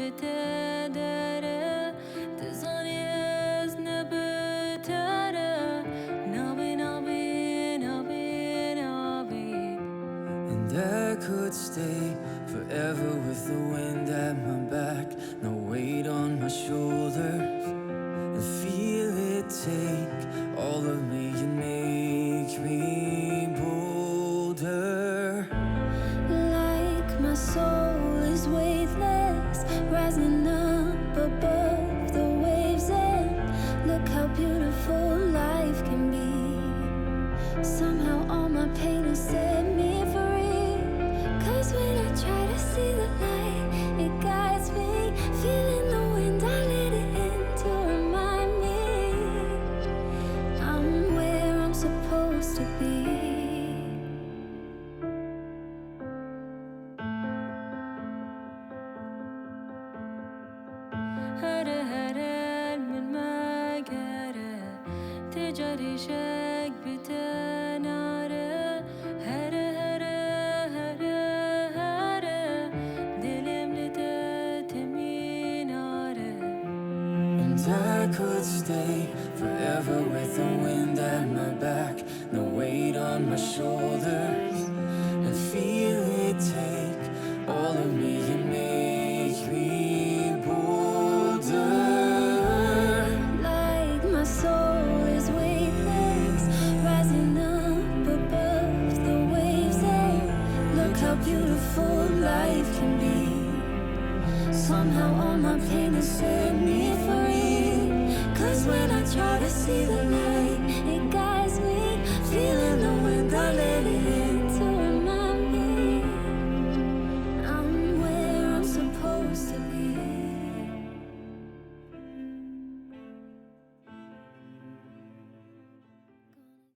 بتداره تزاني از نبتره نابي نابي نابي نابي. And I could stay forever with the wind at my back, no weight on my shoulders, and feel it take all of me and make me bolder. Like my soul is weightless, rising up above the waves, and look how beautiful life can be. Somehow all my pain has set me free. 'Cause when I try to see the light, it guides me. Feeling the wind, I let it in to remind me I'm where I'm supposed to be. هره هره من مگره تجاری شک بتناره هره هره هره هره دلم لده تمیناره. And I could stay forever with the wind at my back, no weight on my shoulders, and feel it take all of me and make me bolder. Like my soul is weightless, rising up above the waves, and look how beautiful life can be. Somehow all my pain has set me free. 'Cause when I try to see the light,